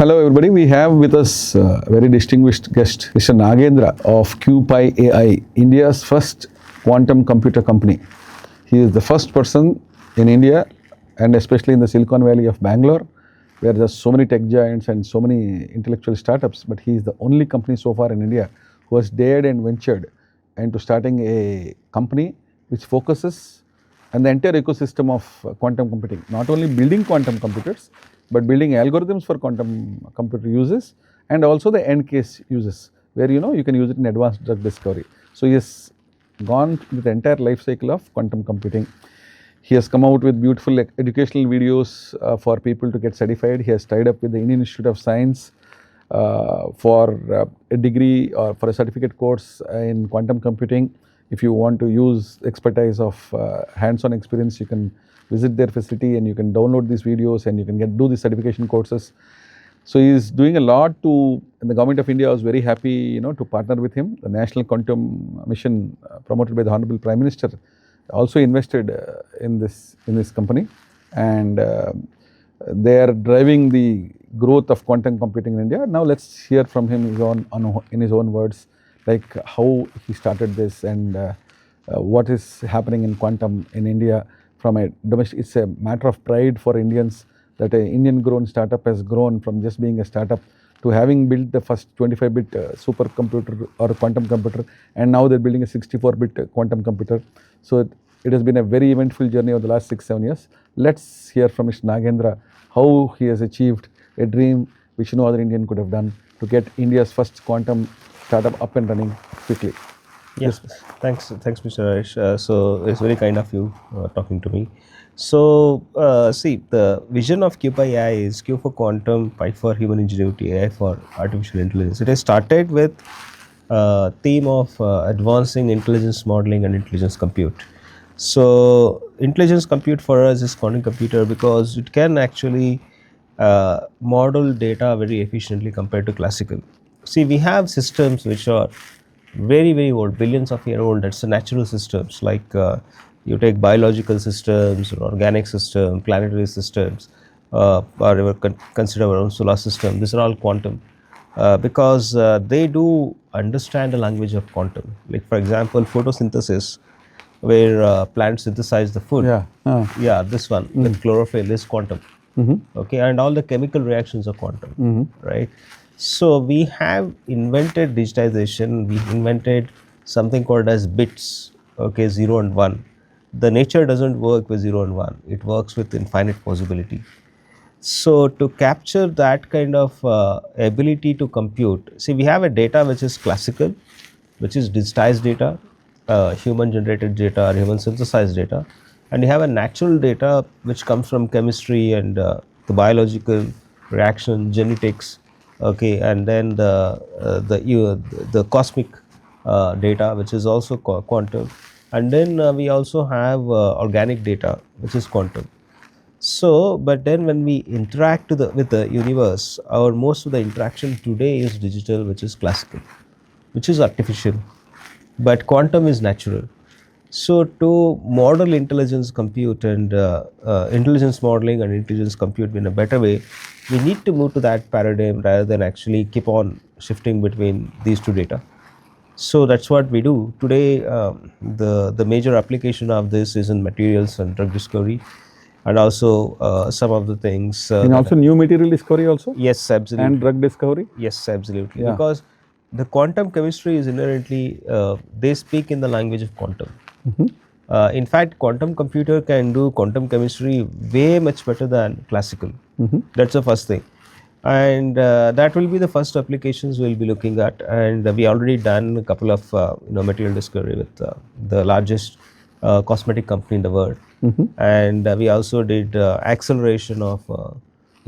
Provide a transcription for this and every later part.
Hello everybody, we have with us a very distinguished guest, Mr. Nagendra of QpiAI, India's first quantum computer company. He is the first person in India and especially in the Silicon Valley of Bangalore, where there's so many tech giants and so many intellectual startups, but he is the only company so far in India who has dared and ventured into starting a company which focuses on the entire ecosystem of quantum computing, not only building quantum computers, but building algorithms for quantum computer uses and also the end case uses where you can use it in advanced drug discovery. So he has gone through the entire life cycle of quantum computing. He has come out with beautiful educational videos for people to get certified. He has tied up with the Indian Institute of Science for a degree or for a certificate course in quantum computing. If you want to use expertise of hands-on experience, you can visit their facility and you can download these videos and you can do the certification courses. So he is doing a lot and the government of India was very happy, to partner with him. The National Quantum Mission promoted by the Honorable Prime Minister also invested in this company, and they are driving the growth of quantum computing in India. Now let's hear from him in his own words, like how he started this and what is happening in quantum in India. From a domestic, it's a matter of pride for Indians that an Indian-grown startup has grown from just being a startup to having built the first 25-bit supercomputer or quantum computer, and now they're building a 64-bit quantum computer. So it has been a very eventful journey over the last 6-7 years. Let's hear from Mr. Nagendra how he has achieved a dream which no other Indian could have done to get India's first quantum startup up and running quickly. Yes, thanks, Mr. Rajesh. So it's very kind of you talking to me. So see, the vision of QpiAI is Q for quantum, Pi for human ingenuity, AI for artificial intelligence. It has started with theme of advancing intelligence modeling and intelligence compute. So intelligence compute for us is quantum computer because it can actually model data very efficiently compared to classical. See, we have systems which are very, very old, billions of years old. That's the natural systems, like you take biological systems, or organic systems, planetary systems, or consider our own solar system. These are all quantum because they do understand the language of quantum. Like for example, photosynthesis, where plants synthesize the food. Yeah, this one with chlorophyll is quantum. Okay, and all the chemical reactions are quantum, right? So we have invented digitization. We invented something called as bits, okay, 0 and 1. The nature doesn't work with 0 and 1. It works with infinite possibility. So to capture that kind of ability to compute, see, we have a data which is classical, which is digitized data, human generated data or human synthesized data, and you have a natural data which comes from chemistry and the biological reaction, genetics. Okay, and then the cosmic data, which is also quantum, and then we also have organic data, which is quantum. So, but then when we interact with the universe, most of the interaction today is digital, which is classical, which is artificial, but quantum is natural. So to model intelligence compute and intelligence modeling and intelligence compute in a better way, we need to move to that paradigm rather than actually keep on shifting between these two data. So that's what we do today. The major application of this is in materials and drug discovery, and also some of the things. And also new material discovery also? Yes, absolutely. And drug discovery? Yes, absolutely. Yeah. Because the quantum chemistry is inherently, they speak in the language of quantum. In fact, quantum computer can do quantum chemistry way much better than classical. That's the first thing, and that will be the first applications we'll be looking at. And we already done a couple of material discovery with the largest cosmetic company in the world, and we also did acceleration of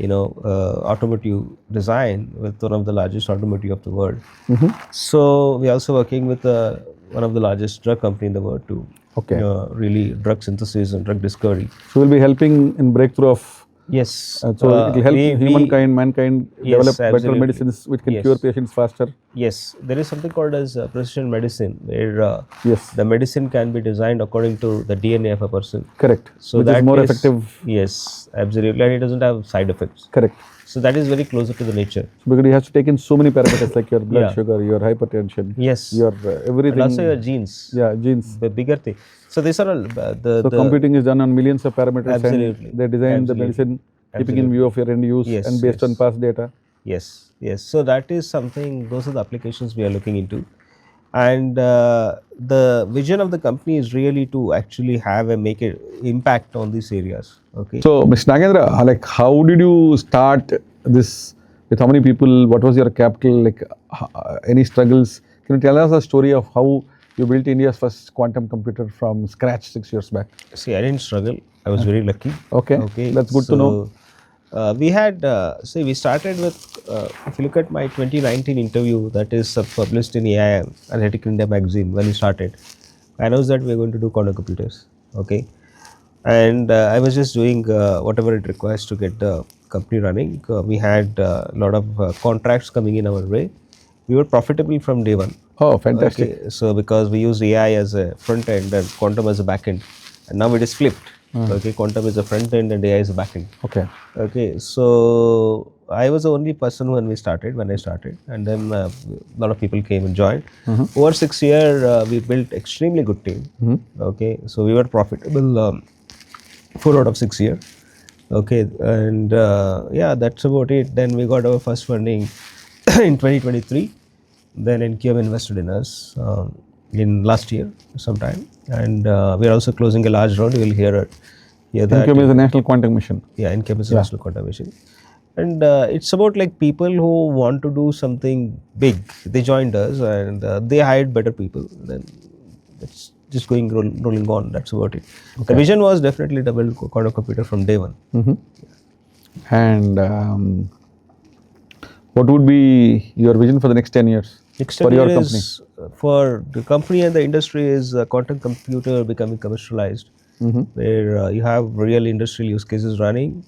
automotive design with one of the largest automotive of the world. So we are also working with one of the largest drug company in the world to really drug synthesis and drug discovery. So we'll be helping in breakthrough of. Yes. So it will help mankind develop better medicines which can cure patients faster. Yes, there is something called as precision medicine, where the medicine can be designed according to the DNA of a person. Correct. So which that is more effective. Yes, absolutely, and it doesn't have side effects. Correct. So that is very closer to the nature. Because you have to take in so many parameters like your blood Yeah. sugar, your hypertension, Yes. your everything. And also your genes. Yeah, genes. The bigger thing. So these are all So computing is done on millions of parameters, Absolutely. and they design the medicine keeping in view of your end use and based on past data. Yes, yes. So that is something, those are the applications we are looking into. And the vision of the company is really to actually have a make an impact on these areas. Okay. So, Mr. Nagendra, like how did you start this? With how many people? What was your capital? Like any struggles? Can you tell us a story of how you built India's first quantum computer from scratch 6 years back? See, I didn't struggle. I was very lucky. Okay, that's good to know. We had, we started with, if you look at my 2019 interview that is published in AI, Analytic India magazine, when we started, I announced that we are going to do quantum computers. Okay. And I was just doing whatever it requires to get the company running. We had a lot of contracts coming in our way. We were profitable from day one. Oh, fantastic. Okay. So because we use AI as a front end and quantum as a back end, and now it is flipped. Okay, quantum is a front end and AI is a back end. Okay. Okay, so I was the only person when I started, and then a lot of people came and joined. Over 6 years, we built extremely good team. Okay, so we were profitable 4 out of 6 years. Okay, and yeah, that's about it. Then we got our first funding in 2023. Then NQM invested in us in last year sometime, and we are also closing a large round. You will hear that. NQM is a national quantum mission. Yeah, NQM is a national quantum mission. And it's about like people who want to do something big. They joined us and they hired better people. Then it's just rolling on. That's about it. Okay. The vision was definitely to build quantum computer from day one. And what would be your vision for the next 10 years? For your company? For the company and the industry is quantum computer becoming commercialized, where you have real industrial use cases running.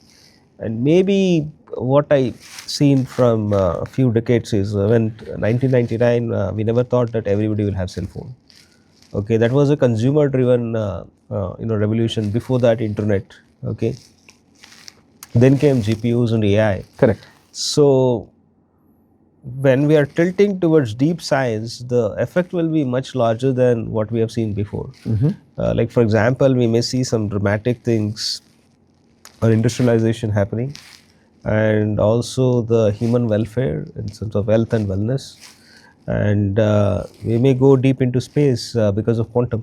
And maybe what I seen from a few decades is when 1999 we never thought that everybody will have cell phone. Okay, that was a consumer driven revolution. Before that, internet. Okay, then came GPUs and AI. Correct. So when we are tilting towards deep science, the effect will be much larger than what we have seen before. Like for example, we may see some dramatic things or industrialization happening, and also the human welfare in terms of health and wellness, and we may go deep into space because of quantum.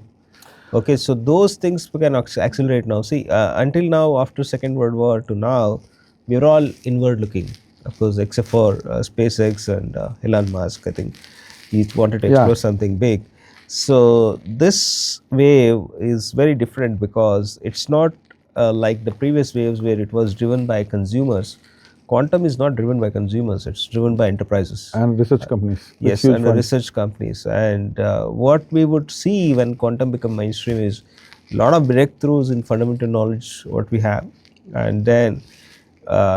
Okay, so those things can accelerate now. See, until now, after Second World War to now, we are all inward looking. Of course, except for SpaceX and Elon Musk, I think he wanted to explore something big. So this wave is very different because it's not like the previous waves where it was driven by consumers. Quantum is not driven by consumers; it's driven by enterprises and research companies. Yes, and research companies. And what we would see when quantum become mainstream is a lot of breakthroughs in fundamental knowledge what we have, and then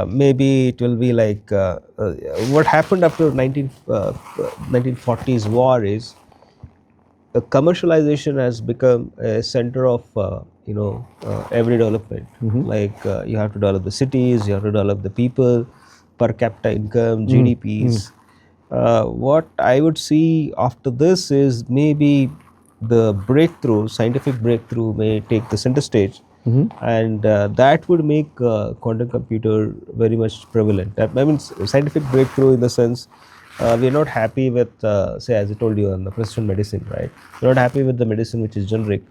maybe it will be like what happened after 1940s war is commercialization has become a center of every development. Like you have to develop the cities, you have to develop the people, per capita income, GDPs. What I would see after this is maybe the breakthrough, scientific breakthrough may take the center stage. And that would make quantum computer very much prevalent. That means scientific breakthrough in the sense we are not happy with, say, as I told you on the precision medicine, right? We are not happy with the medicine which is generic.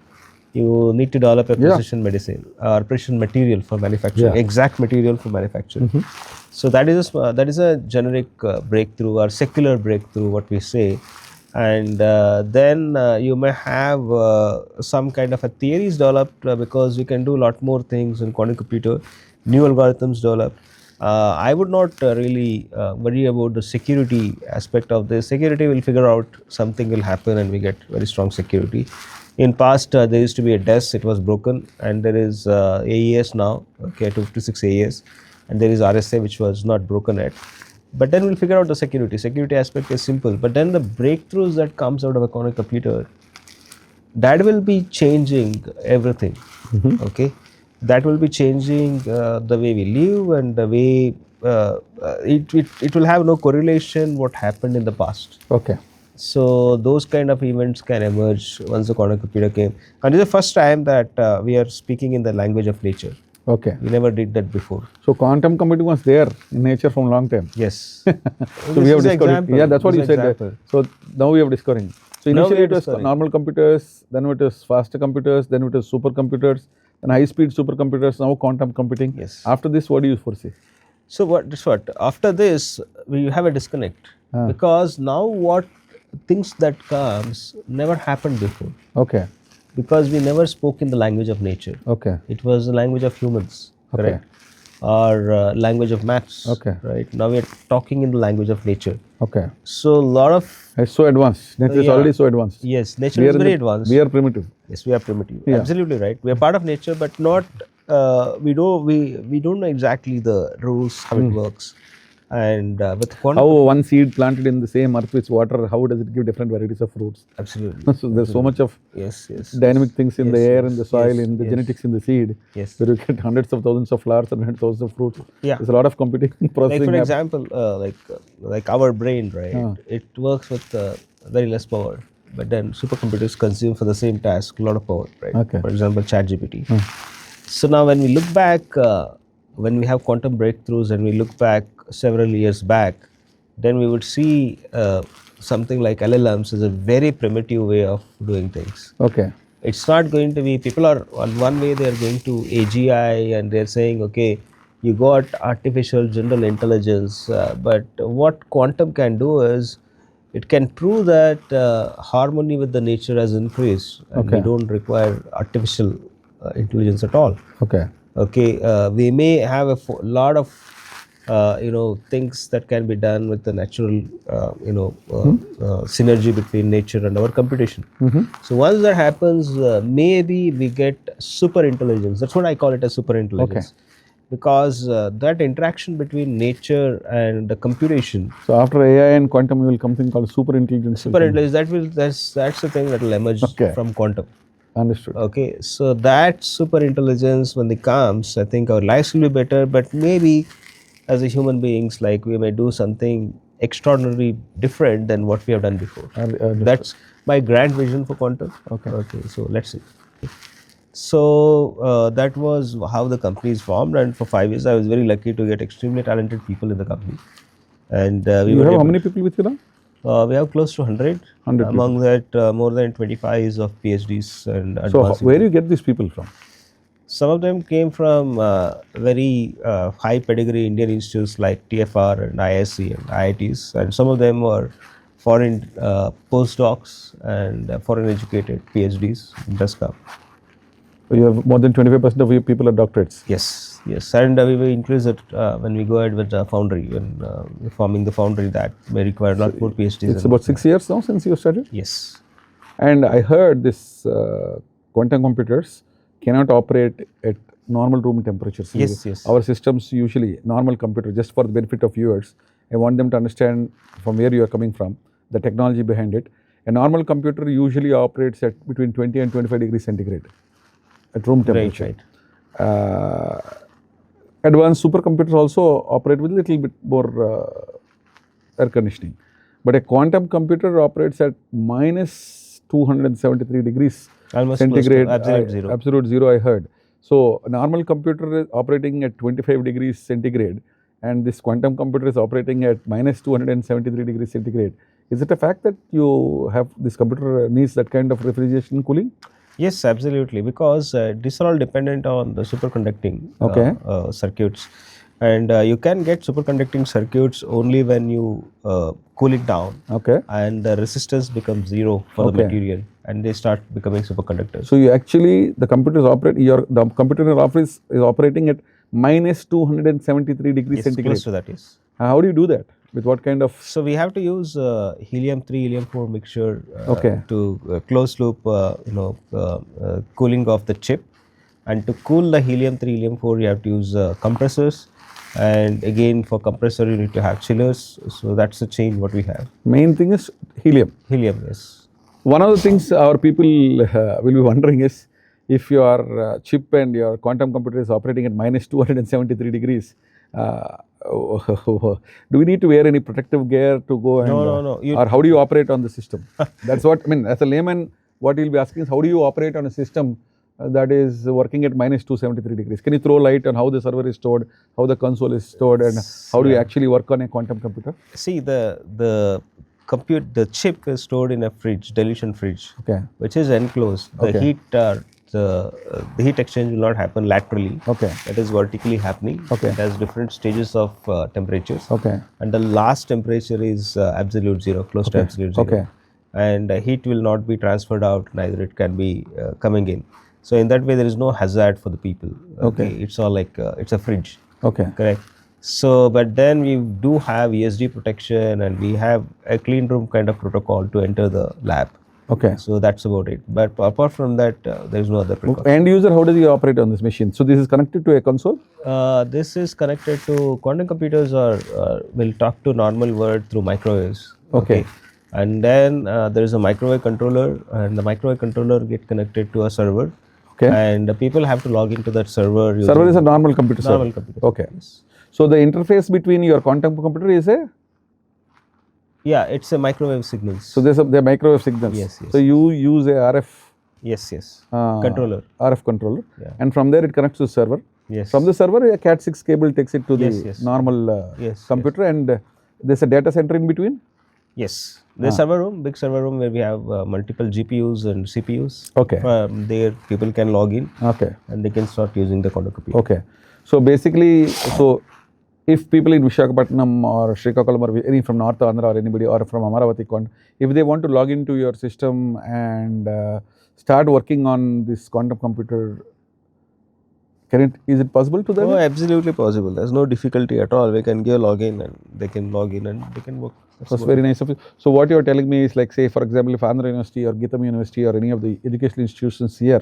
You need to develop a precision medicine or precision material for manufacturing, exact material for manufacturing. So that is a generic breakthrough or secular breakthrough, what we say. And then you may have some kind of a theories developed because you can do a lot more things in quantum computer, new algorithms developed. I would not really worry about the security aspect of this. Security will figure out something will happen and we get very strong security. In past there used to be a DES, it was broken, and there is AES now, okay, 256 AES, and there is RSA which was not broken yet. But then we'll figure out the security aspect is simple, but then the breakthroughs that comes out of a quantum computer, that will be changing everything. Okay, that will be changing the way we live and the way it will have no correlation what happened in the past. Okay. So those kind of events can emerge once the quantum computer came, and it's the first time that we are speaking in the language of nature. Okay. We never did that before. So quantum computing was there in nature from long time. Yes. So we have discovered. Yeah, that's what you said. Example. So now we have discovering. So Now we initially are it was discovering. normal computers, then it was faster computers, then it was supercomputers, then high-speed supercomputers. Now quantum computing. Yes. After this, what do you foresee? So what after this we have a disconnect, because now what things that comes never happened before, Okay. because we never spoke in the language of nature. Okay. It was the language of humans, Okay. correct? Or language of maths. Okay. Right. Now we are talking in the language of nature. Okay. So a lot of It's so advanced. Nature is yeah. already so advanced. yes, nature We is are in very the- advanced. We are primitive. Yes, we are primitive. Yeah. Absolutely right. We are part of nature, but not. We don't know exactly the rules how it works, and with quantum. How one seed planted in the same earth with water, how does it give different varieties of fruits? Absolutely. So there's so much of Yes. Yes. dynamic things in the Yes, air, yes, in the soil, yes, in the yes. genetics in the seed. Yes. Where you get hundreds of thousands of flowers and hundreds of thousands of fruits. Yeah. There's a lot of computing Like processing. for hap- example, like our brain, right? It works with very less power, but then supercomputers consume for the same task a lot of power, right? Okay. For example, ChatGPT. So now when we look back, when we have quantum breakthroughs and we look back several years back, then we would see something like LLMs is a very primitive way of doing things. Okay. It's not going to be, people are on one way, they're going to AGI and they're saying, okay, you got artificial general intelligence, but what quantum can do is it can prove that harmony with the nature has increased and we Okay. don't require artificial intelligence at all. Okay. Okay, we may have a lot of things that can be done with the natural synergy between nature and our computation. So once that happens, maybe we get super intelligence. That's what I call it as super intelligence. Because that interaction between nature and the computation, So after AI and quantum, you will come something called super intelligence. super intelligence, that's the thing that will emerge Okay. from quantum. Understood. Okay, so that super intelligence when it comes, I think our lives will be better, but maybe as a human beings, like we may do something extraordinarily different than what we have done before. Understood. That's my grand vision for quantum. Okay. Okay, so let's see. So that was how the company is formed, and for 5 years I was very lucky to get extremely talented people in the company. And we You were have how able- many people with you now? we have close to 100. 100 Among that, more than 25 is of PhDs and So advanced. where do you get these people from? Some of them came from very high pedigree Indian institutes like TFR and ISC and IITs, and some of them were foreign postdocs and foreign educated PhDs in Daska. So you have more than 25% of your people are doctorates. Yes, yes, and we will increase it when we go ahead with the foundry, when we're forming the foundry that may require a lot more PhDs. It's about 6 years now since you started. Yes. And I heard this quantum computers cannot operate at normal room temperatures. Yes, yes. Our systems usually, normal computer, just for the benefit of viewers, I want them to understand from where you are coming from, the technology behind it. A normal computer usually operates at between 20 and 25 degrees centigrade at room temperature. Right. Advanced supercomputers also operate with a little bit more air conditioning. But a quantum computer operates at minus 273 degrees Almost close to centigrade. absolute zero. Absolute zero, I heard. So a normal computer is operating at 25 degrees centigrade, and this quantum computer is operating at minus 273 degrees centigrade. Is it a fact that you have this computer needs that kind of refrigeration and cooling? Yes, absolutely, because these are all dependent on the superconducting circuits, and you can get superconducting circuits only when you cool it down, Okay. and the resistance becomes zero for the material, and they start becoming superconductors. So you actually, the computer is the computer in your office is operating at minus 273 degrees Yes, centigrade. close to that, yes. How do you do that? With what kind of? So we have to use helium-3, helium-4 mixture to close loop, cooling of the chip, and to cool the helium-3, helium-4, you have to use compressors, and again for compressor you need to have chillers. So that's the chain what we have. Main thing is helium. Helium, yes. One of the things our people will be wondering is, if your chip and your quantum computer is operating at minus 273 degrees, do we need to wear any protective gear to go and No. or how do you operate on the system? That's what I mean. As a layman, what you'll be asking is how do you operate on a system that is working at minus 273 degrees? Can you throw light on how the server is stored, how the console is stored, and how do you actually work on a quantum computer? See, the chip is stored in a fridge, dilution fridge, Okay. which is enclosed. The Okay. heat, the heat exchange will not happen laterally. Okay. It is vertically happening. Okay. It has different stages of temperatures. Okay. And the last temperature is absolute zero, close to absolute zero. Okay. And heat will not be transferred out, neither it can be coming in. So in that way, there is no hazard for the people. Okay. It's all like it's a fridge. Okay. Correct. So, but then we do have ESD protection and we have a clean room kind of protocol to enter the lab. Okay. So that's about it. But apart from that, there is no other precaution. End user, how does he operate on this machine? So this is connected to a console? This is connected to quantum computers or will talk to normal world through microwaves. Okay. And then there is a microwave controller and the microwave controller get connected to a server. Okay. And the people have to log into that server. Server is a normal computer server? Normal computer. Okay. Yes. So the interface between your quantum computer is a? Yeah, it's a microwave signals. So there are microwave signals. Yes. So you use a RF. Yes. Controller. RF controller. Yeah. And from there it connects to the server. Yes. From the server, a Cat6 cable takes it to the Yes. normal Yes, computer, and there's a data center in between. Yes. There's server room, big server room where we have multiple GPUs and CPUs. Okay. There people can log in Okay. and they can start using the quantum computer. Okay. So basically, if people in Visakhapatnam or Srikakulam or any from North Andhra or anybody or from Amaravati, if they want to log into your system and start working on this quantum computer, is it possible to them? Oh, absolutely possible. There's no difficulty at all. We can give login and they can log in and they can work. That's very nice of you. So what you're telling me is like, say, for example, if Andhra University or Geetam University or any of the educational institutions here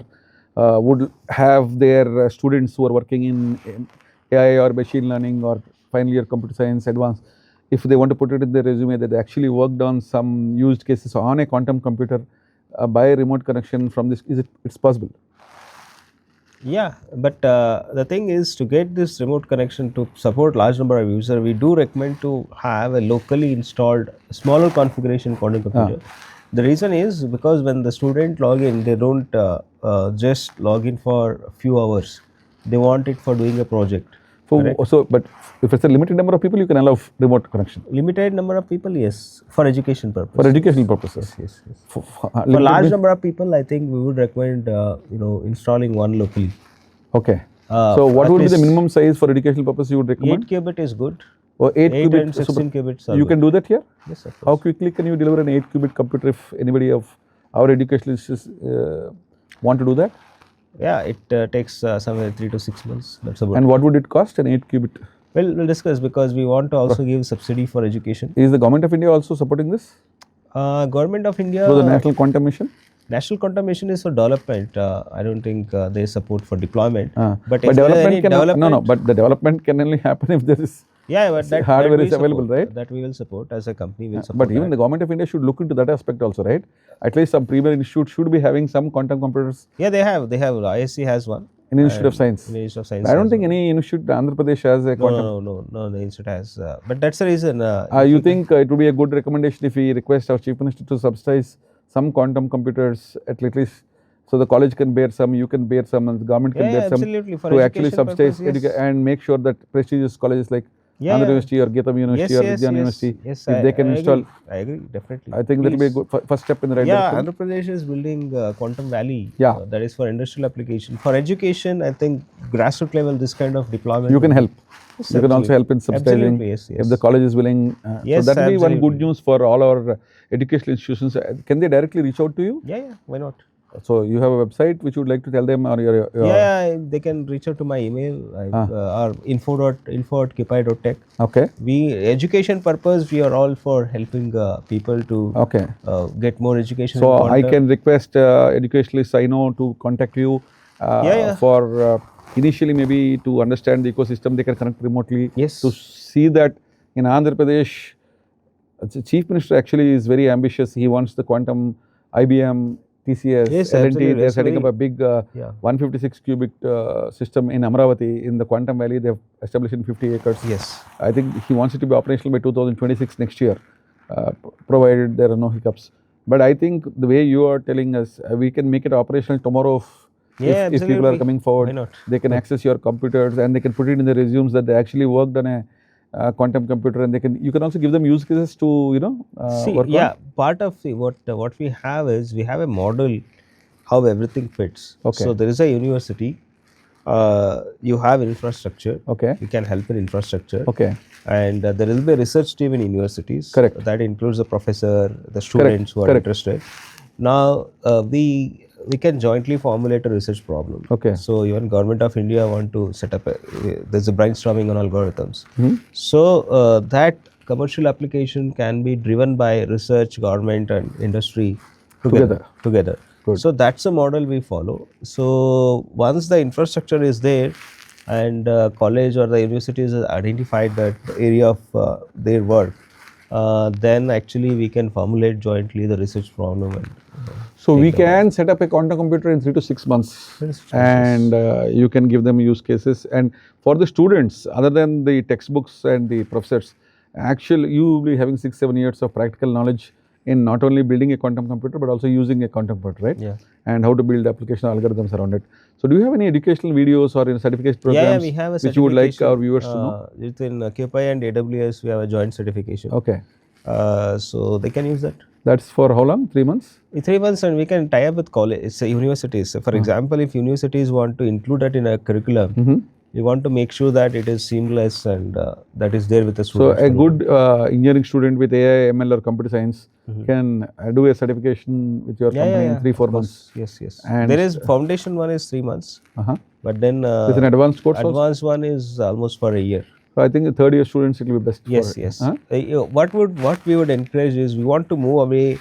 would have their students who are working in AI or machine learning or final year computer science advanced, if they want to put it in their resume that they actually worked on some used cases on a quantum computer by remote connection from this, it's possible? Yeah, but the thing is to get this remote connection to support large number of users, we do recommend to have a locally installed smaller configuration quantum computer. The reason is because when the student log in, they don't just log in for a few hours. They want it for doing a project. But if it's a limited number of people, you can allow remote connection. Limited number of people, yes, for education purposes. For educational purposes. Yes. For For large number of people, I think we would recommend installing one locally. Okay. So what at would be the least minimum size for educational purpose you would recommend? 8 qubit is good. Or 8 8 qubit. and 16 qubits are You good. can do that here? Yes, of course. How quickly can you deliver an 8 qubit computer if anybody of our educational institutions want to do that? Yeah, it takes somewhere 3 to 6 months. That's about. And what would it cost, an 8 qubit? Well, we'll discuss because we want to also give subsidy for education. Is the government of India also supporting this? Government of India. So the National Quantum Mission? National Quantum Mission is for development. I don't think there is support for deployment. But if there is any development but the development can only happen if there is but hardware we is available, support. right? That we will support as a company. Will support. But even the government of India should look into that aspect also, right? At least some premier institute should be having some quantum computers. Yeah, they have. ISC has one. In Institute of Science. In Institute of Science. I don't think any institute, Andhra Pradesh has a quantum. No, the institute has. But that's the reason. You think it would be a good recommendation if we request our Chief Minister to subsidize some quantum computers at least, so the college can bear some, you can bear some, and the government can bear some, absolutely. For to actually education subsidize purpose, yes. and make sure that prestigious colleges like Andhra University or Geetam University or Vidyan University, yes, if they can install. I agree, definitely. I think that will be a good first step in the right direction. Andhra Pradesh is building Quantum Valley. Yeah. That is for industrial application. For education, I think grassroots level, this kind of deployment. You can help. Yes, You can also help in subsidizing yes. if the college is willing. Yes, so that will be one absolutely. good news for all our educational institutions. Can they directly reach out to you? Yeah, why not? So you have a website which you would like to tell them, or your Yeah, they can reach out to my email or info@qpi.tech. Okay. We education purpose, we are all for helping people to get more education. So in I quantum. can request educationalists I know to contact you for initially maybe to understand the ecosystem. They can connect remotely. Yes. To see that in Andhra Pradesh, the Chief Minister actually is very ambitious. He wants the quantum IBM TCS, Yes, L&T, absolutely. they're That's setting up very- a big Yeah. 156 cubic system in Amravati in the Quantum Valley. They've established in 50 acres. Yes. I think he wants it to be operational by 2026 next year, provided there are no hiccups. But I think the way you are telling us, we can make it operational tomorrow Yeah, if people are absolutely. coming Why forward. not? They can access your computers and they can put it in the resumes that they actually worked on a quantum computer, and you can also give them use cases to See, work yeah, on. part of what we have is we have a model how everything fits. Okay. So there is a university. You have infrastructure. Okay. You can help in infrastructure. Okay. And there will be a research team in universities. Correct. That includes the professor, the students who are Correct. interested. Now we can jointly formulate a research problem. Okay. So even government of India want to set up there's a brainstorming on algorithms. So that commercial application can be driven by research, government, and industry together. Good. So that's a model we follow. So once the infrastructure is there, and college or the university has identified that area of their work, then actually we can formulate jointly the research problem. And, so we can set up a quantum computer in 3 to 6 months, and you can give them use cases. And for the students, other than the textbooks and the professors, actually you will be having 6-7 years of practical knowledge in not only building a quantum computer but also using a quantum computer, right? Yeah. And how to build application algorithms around it. So do you have any educational videos or certification programs we have a which you would like our viewers to know? Within QpiAI and AWS, we have a joint certification. Okay. So they can use that. That's for how long? 3 months? In 3 months, and we can tie up with college, universities. For example, if universities want to include that in a curriculum, we want to make sure that it is seamless and that is there with the So students. a good engineering student with AI, ML or computer science can do a certification with your company in 3-4 months. Yes. And There is foundation one is 3 months, but then there's an advanced course also? advanced one is almost for a year. So I think the third year students it will be best. Yes. What we would encourage is we want to move away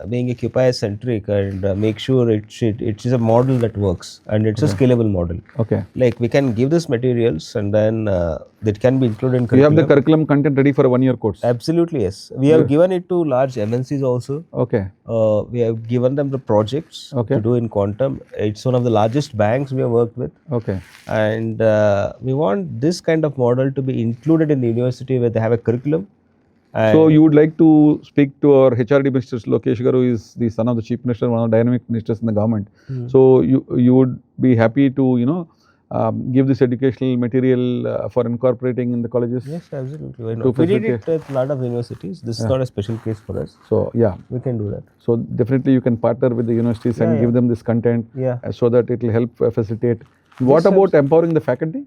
being a QpiAI centric and make sure it is a model that works and it's a scalable model. Okay. Like we can give this materials and then that can be included in You curriculum. have the curriculum content ready for a 1-year course. Absolutely, yes. We have given it to large MNCs also. Okay. We have given them the projects to do in quantum. It's one of the largest banks we have worked with. Okay. And we want this kind of model to be included in the university where they have a curriculum. So you would like to speak to our HRD Minister Lokesh Garu, who is the son of the Chief Minister, one of the dynamic ministers in the government. So you would be happy to give this educational material for incorporating in the colleges? Yes, absolutely. Why not? We did it at a lot of universities. This is not a special case for us. So yeah, we can do that. So definitely you can partner with the universities and give them this content so that it will help facilitate. What about empowering the faculty?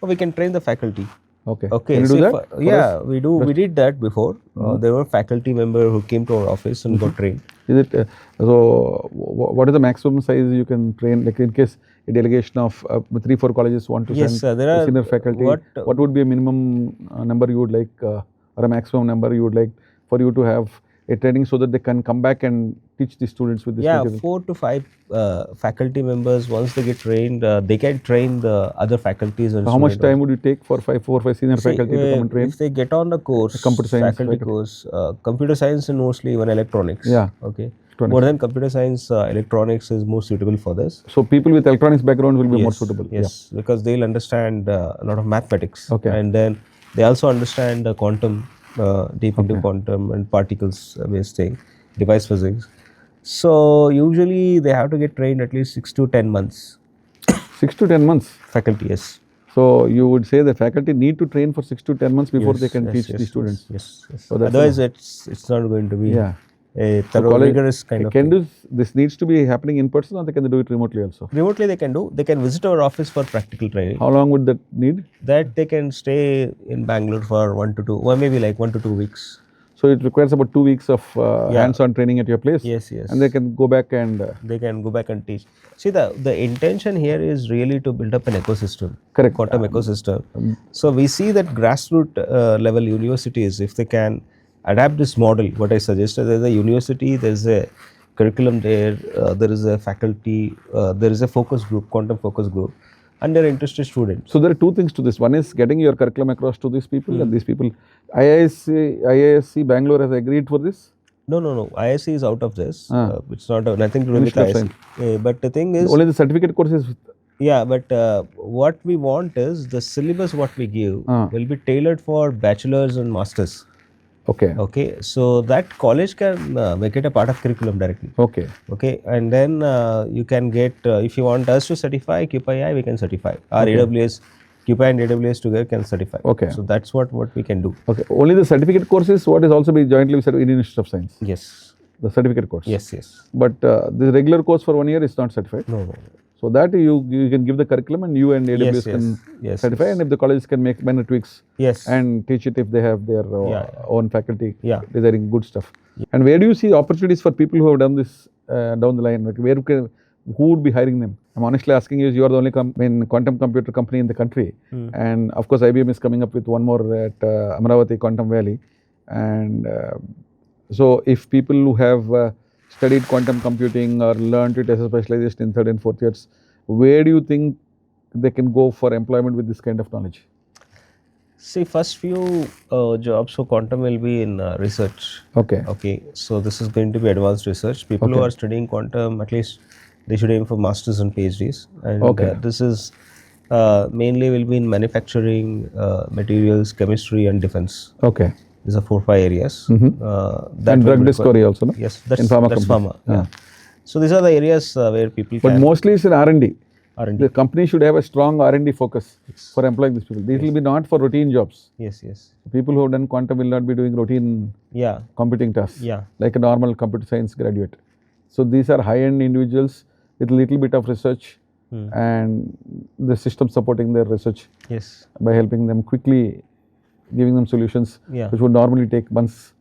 We can train the faculty. Okay. Can you do that? We do. We did that before. There were faculty members who came to our office and got trained. Is it so? What is the maximum size you can train? Like in case a delegation of 3-4 colleges want to send there are senior faculty, what would be a minimum number you would like, or a maximum number you would like for you to have a training so that they can come back and teach the students with this material? 4 to 5 faculty members, once they get trained, they can train the other faculties. And how much time would it take for 4 or 5 senior faculty to come and train? If they get on the course, computer science faculty course, computer science and mostly even electronics. Okay. More than computer science, electronics is more suitable for this. So people with electronics background will be more suitable. Yes, because they'll understand a lot of mathematics. Okay. And then they also understand quantum, deep into quantum and particles based thing, device physics. So usually they have to get trained at least 6 to 10 months. 6 to 10 months? Faculty, yes. So you would say the faculty need to train for 6 to 10 months before they can teach the students. Yes. So otherwise it's not going to be a thorough, rigorous kind of thing. This needs to be happening in person, or they can do it remotely also? Remotely they can do. They can visit our office for practical training. How long would that need? That they can stay in Bangalore for 1 to 2, or maybe like 1 to 2 weeks. So it requires about 2 weeks of hands-on training at your place. Yes. And they can go back and they can go back and teach. See, the intention here is really to build up an ecosystem. Correct. Quantum ecosystem. So we see that grassroots level universities, if they can adapt this model, what I suggested, there's a university, there's a curriculum there, there is a faculty, there is a focus group, quantum focus group, and they're interested students. So there are 2 things to this. One is getting your curriculum across to these people, and these people, IISc Bangalore has agreed for this. No. ISC is out of this. Ah. It's not nothing to do with Ministry of ISC. Science. But the thing is, Only the certificate courses. yeah. But what we want is the syllabus what we give Ah. will be tailored for bachelors and masters. Okay. Okay, so that college can make it a part of curriculum directly. Okay. Okay, and then you can get if you want us to certify QpiAI, we can certify. Our Okay. AWS, QpiAI and AWS together can certify. Okay. So that's what we can do. Okay. Only the certificate courses. What is also be jointly with Indian Institute of Science. Yes. The certificate course. Yes. But the regular course for 1 year is not certified. No. So that you can give the curriculum and you and AWS can certify, and if the colleges can make minor tweaks Yes. and teach it if they have their own faculty Yeah. designing good stuff. And where do you see opportunities for people who have done this down the line? Like who would be hiring them? I'm honestly asking you, you are the only quantum computer company in the country, and of course IBM is coming up with one more at Amravati Quantum Valley, and so if people who have studied quantum computing or learned it as a specialization in third and fourth years, where do you think they can go for employment with this kind of knowledge? See, first few jobs for quantum will be in research. Okay. Okay, so this is going to be advanced research. People who are studying quantum, at least they should aim for masters and PhDs. And this is mainly will be in manufacturing, materials, chemistry, and defense. Okay. These are 4-5 areas. And drug discovery also, no? Yes, that's in pharma that's companies. pharma. Yeah. So these are the areas where people But can mostly it's in R&D. R&D. The company should have a strong R&D focus for employing these people. These will be not for routine jobs. Yes. People who have done quantum will not be doing routine Yeah. computing tasks Yeah. like a normal computer science graduate. So these are high-end individuals with a little bit of research and the system supporting their research Yes. by helping them quickly, giving them solutions Yeah. which would normally take months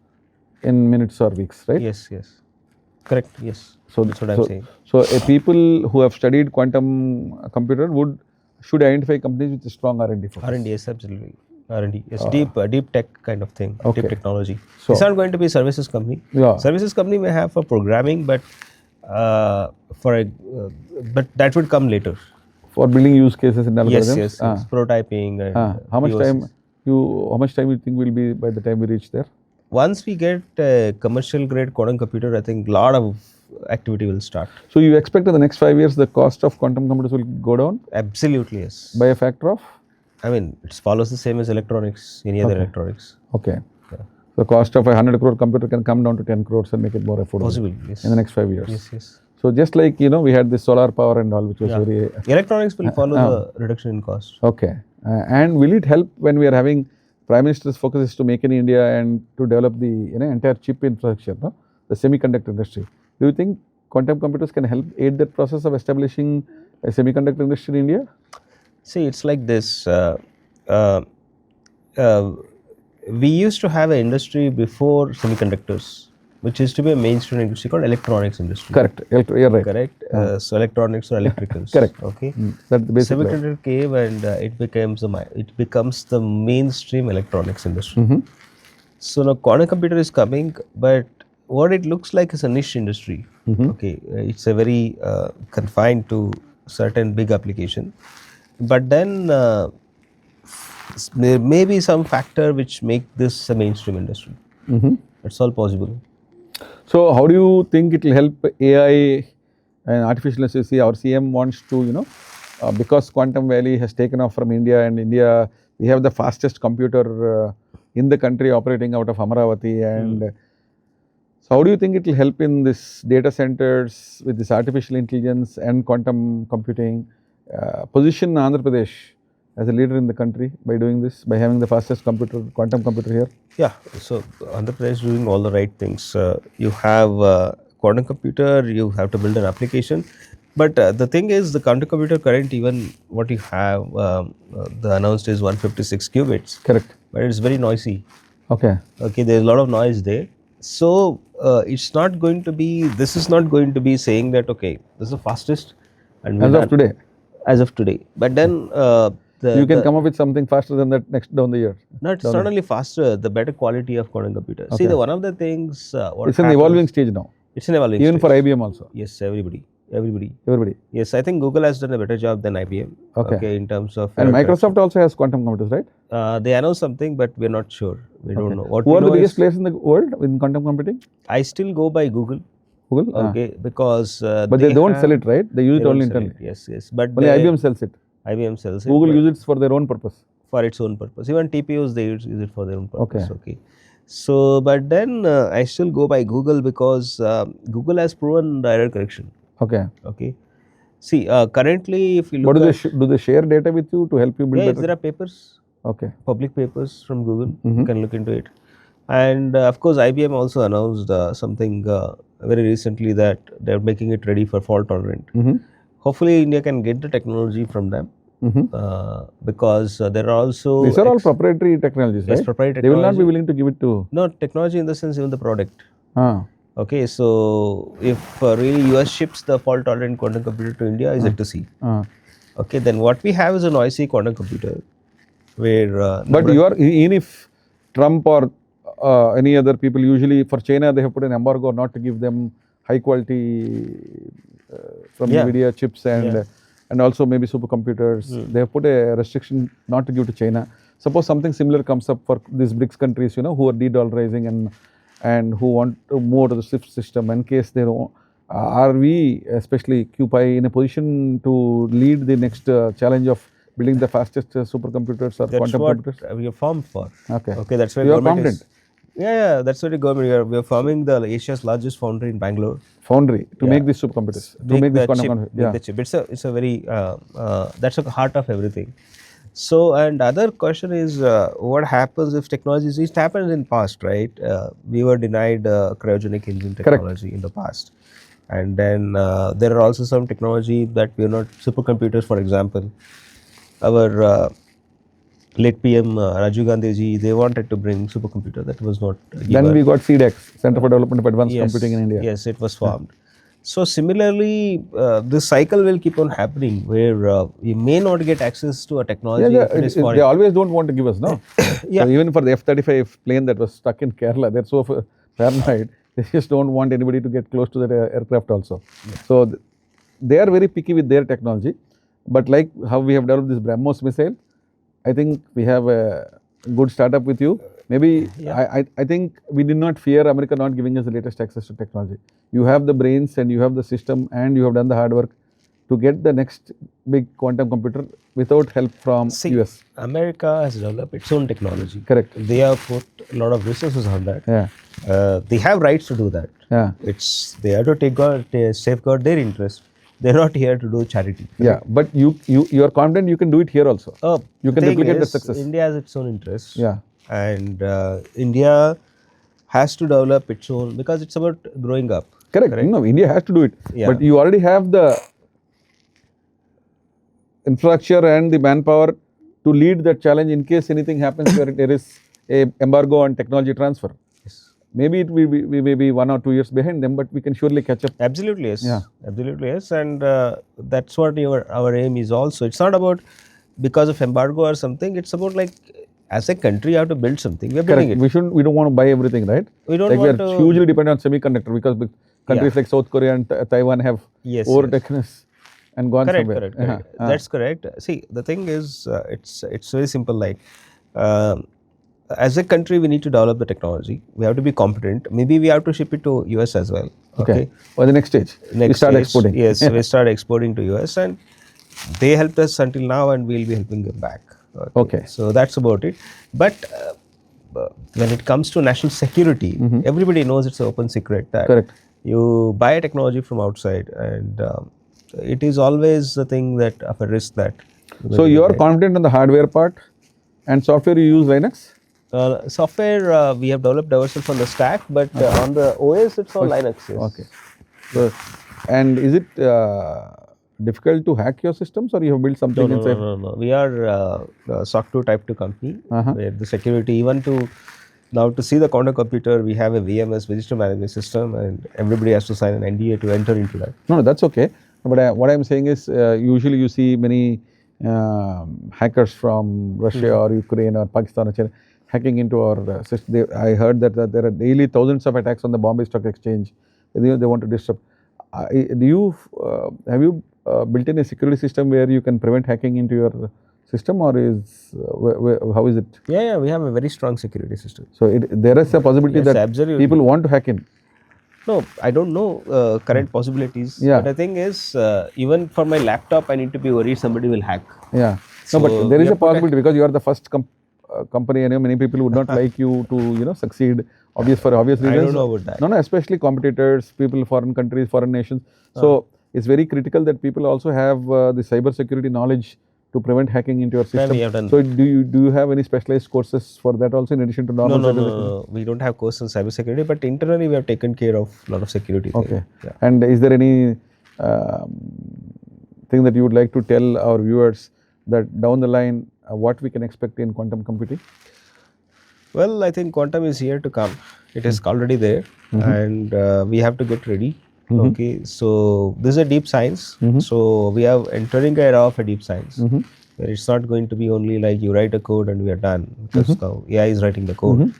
in minutes or weeks, right? Yes. Correct. Yes. So that's what I'm saying. So people who have studied quantum computer should identify companies with a strong R&D focus. R&D, yes, absolutely. R&D, yes, deep tech kind of thing, Okay. deep technology. So- It's not going to be a services company. Yeah. Services company may have for programming, but but that would come later. For building use cases in algorithms. Yes. Prototyping. And How much POCs. time you think will be by the time we reach there? Once we get a commercial grade quantum computer, I think a lot of activity will start. So you expect in the next 5 years the cost of quantum computers will go down Absolutely, yes. by a factor of? I mean, it follows the same as electronics, any other electronics. Okay. Yeah. The cost of a 100 crore computer can come down to 10 crores and make it more affordable Possible, yes. in the next 5 years. Yes. So just like, we had this solar power and all, which was very... Electronics will follow the reduction in cost. Okay. And will it help when we are having Prime Minister's focus is to make in India and to develop the entire chip infrastructure, no? The semiconductor industry. Do you think quantum computers can help aid that process of establishing a semiconductor industry in India? See, it's like this. We used to have an industry before semiconductors, which used to be a mainstream industry called electronics industry. Correct. You're right. Correct. So electronics or electricals. Correct. Okay. That's the basic. Semiconductor came and it becomes the mainstream electronics industry. So now quantum computer is coming, but what it looks like is a niche industry. Okay, it's a very confined to certain big application, but then there may be some factor which make this a mainstream industry. It's all possible. So how do you think it will help AI and artificial intelligence? See, our CM wants to, because Quantum Valley has taken off from India, and India, we have the fastest computer in the country operating out of Amravati. And so how do you think it will help in this data centers with this artificial intelligence and quantum computing, position Andhra Pradesh as a leader in the country by doing this, by having the fastest quantum computer here? Yeah, so Andhra Pradesh is doing all the right things. You have a quantum computer, you have to build an application. But the thing is, the quantum computer current, even what you have, the announced is 156 qubits. Correct. But it's very noisy. Okay. Okay, there's a lot of noise there. So it's not going to be, this is not going to be saying that, okay, this is the fastest. And As of today? As of today. But then you can come up with something faster than that next down the year. No, it's not only faster, the better quality of quantum computer. Okay. See, one of the things. It's an evolving stage now. It's an evolving Even stage. for IBM also. Yes, everybody. Everybody. Everybody. Yes, I think Google has done a better job than IBM. Okay. In terms of And Microsoft also has quantum computers, right? they announced something, but we're not sure. We don't know. What Who we are the know biggest is players in the world in quantum computing? I still go by Google. Google. Okay, because But they don't sell it, right? They use it don't only sell internally. Yes, yes. But Only IBM sells it. IBM sells it. Google but uses it for their own purpose. for its own purpose. Even TPUs they use it for their own purpose. Okay. Okay. So, but then I still go by Google because Google has proven the error correction. Okay. Okay. See, currently, if you look What at do they share data with you to help you build yes, better? there are papers, Okay. public papers from Google. You can look into it. And of course, IBM also announced something very recently that they're making it ready for fault tolerant. Hopefully, India can get the technology from them because there are also These are all proprietary technologies, yes, right? proprietary They will not technology. be willing to give it to. No, technology in the sense even the product. Ah. Okay, so if really US ships the fault tolerant quantum computer to India, is yet to see. Okay, then what we have is a noisy quantum computer where. But even if Trump or any other people, usually for China, they have put an embargo not to give them high quality from NVIDIA chips and also maybe supercomputers. They have put a restriction not to give to China. Suppose something similar comes up for these BRICS countries, who are de-dollarizing and who want to move to the SWIFT system in case they don't. Are we, especially QpiAI, in a position to lead the next challenge of building the fastest supercomputers or quantum computers? That's what we are formed for. Okay. Okay, that's why you are government confident. is. Yeah, that's why the government we are forming the Asia's largest foundry in Bangalore. Foundry to make these supercomputers, to make this quantum computer. Yeah. The chip. It's a very that's the heart of everything. So, and other question is what happens if technologies, it happened in past, right? We were denied cryogenic engine technology in the past. And then there are also some technology that we are not, supercomputers for example. Our late PM Rajiv Gandhi ji, they wanted to bring supercomputer, that was not given. Then we got CDEX, Center for Development of Advanced Computing in India. Yes, it was formed. So similarly, this cycle will keep on happening where we may not get access to a technology. They always don't want to give us, no? Yeah. So even for the F-35 plane that was stuck in Kerala, they're so paranoid, they just don't want anybody to get close to that aircraft also. Yeah. So they are very picky with their technology. But like how we have developed this BrahMos missile, I think we have a good startup with you. Maybe I think we did not fear America not giving us the latest access to technology. You have the brains and you have the system and you have done the hard work to get the next big quantum computer without help from US. America has developed its own technology. Correct. They have put a lot of resources on that. Yeah. They have rights to do that. Yeah. They have to safeguard their interest. They're not here to do charity. Yeah, but you are confident you can do it here also. You can replicate the success. India has its own interests. Yeah. And India has to develop its own, because it's about growing up. Correct. No, India has to do it. Yeah. But you already have the infrastructure and the manpower to lead that challenge in case anything happens where there is a embargo on technology transfer. Yes. Maybe we may be 1 or 2 years behind them, but we can surely catch up. Absolutely, yes. Yeah. Absolutely, yes. And that's what our aim is also. It's not about because of embargo or something. It's about like, as a country, you have to build something. We are building it. We don't want to buy everything, right? We don't want to. We are hugely dependent on semiconductor because countries like South Korea and Taiwan have overtaken us and gone somewhere. Correct. That's correct. See, the thing is, it's very simple. Like, as a country, we need to develop the technology. We have to be competent. Maybe we have to ship it to US as well. Okay. Or the next stage. We start exporting. Yes, we start exporting to US, and they helped us until now, and we'll be helping them back. Okay. So that's about it. But when it comes to national security, everybody knows it's an open secret that you buy technology from outside, and it is always a thing that of a risk that. So you are confident on the hardware part, and software you use Linux? Software we have developed ourselves on the stack, but on the OS it's all Linux. Yes. Okay. So, and is it difficult to hack your systems, or you have built something inside? No. We are SOC 2 Type 2 company where the security, even to now to see the quantum computer, we have a VMS, Visitor Management System, and everybody has to sign an NDA to enter into that. No, that's okay. But what I'm saying is, usually you see many hackers from Russia or Ukraine or Pakistan or China hacking into our system. I heard that there are daily thousands of attacks on the Bombay Stock Exchange. They want to disrupt. Do you have you built in a security system where you can prevent hacking into your system, or is how is it? Yeah, we have a very strong security system. So there is a possibility Yes, that absolutely. people want to hack in. No, I don't know current possibilities. Yeah. But the thing is, even for my laptop, I need to be worried somebody will hack. Yeah. So No, but there we is a have put possibility because you are the first company, and many people would not like you to succeed. For obvious reasons. I don't know about that. No, especially competitors, people, foreign countries, foreign nations. So it's very critical that people also have the cyber security knowledge to prevent hacking into your system. we have done So do you have any specialized courses for that also in addition to normal cyber security? No. We don't have course on cybersecurity, but internally we have taken care of a lot of security things. Okay. Yeah. And is there any thing that you would like to tell our viewers that down the line what we can expect in quantum computing? Well, I think quantum is here to come. It is already there, and we have to get ready. Okay, so this is a deep science. So we are entering an era of a deep science, where it's not going to be only like you write a code and we are done, because now AI is writing the code.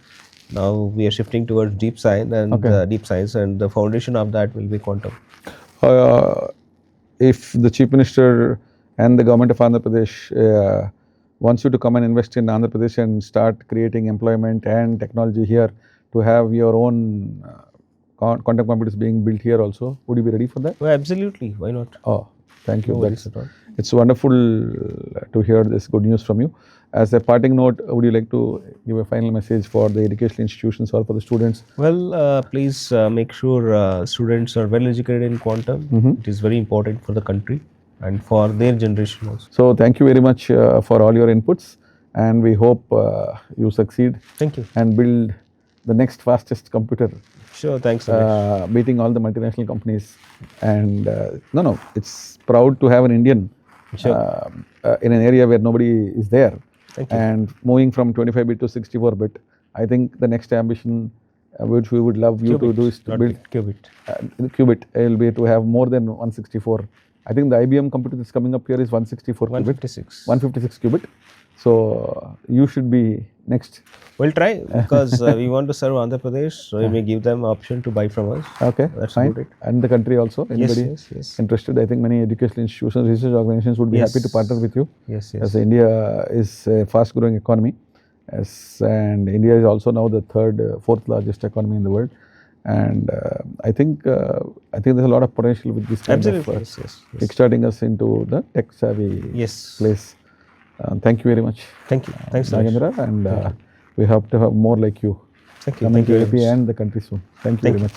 Now we are shifting towards deep science, and the foundation of that will be quantum. If the Chief Minister and the government of Andhra Pradesh wants you to come and invest in Andhra Pradesh and start creating employment and technology here to have your own quantum computers being built here also, would you be ready for that? Well, absolutely. Why not? Oh, thank you. No worries at all. It's wonderful to hear this good news from you. As a parting note, would you like to give a final message for the educational institutions or for the students? Well, please make sure students are well educated in quantum. It is very important for the country and for their generation also. So thank you very much for all your inputs, and we hope you succeed. Thank you. And build the next fastest computer. Sure, thanks. Beating all the multinational companies. And it's proud to have an Indian in an area where nobody is there. Thank you. And moving from 25-bit to 64-bit, I think the next ambition which we would love you to do is to build qubit. Qubit will be to have more than 164. I think the IBM computer that's coming up here is 164 qubit. 156 qubit. So you should be next. We'll try, because we want to serve Andhra Pradesh, so we may give them option to buy from us. Okay, that's fine. about it. And the country also. Anybody Yes. interested? I think many educational institutions, research organizations would be happy to partner with you. Yes. As India is a fast-growing economy, and India is also now the fourth largest economy in the world. And I think there's a lot of potential with this kind of kickstarting us into the tech-savvy place. Thank you very much. Thank you. Thanks, Nagendra, and we hope to have more like you. Thank you. Coming to AP and the country soon. Thank you very much.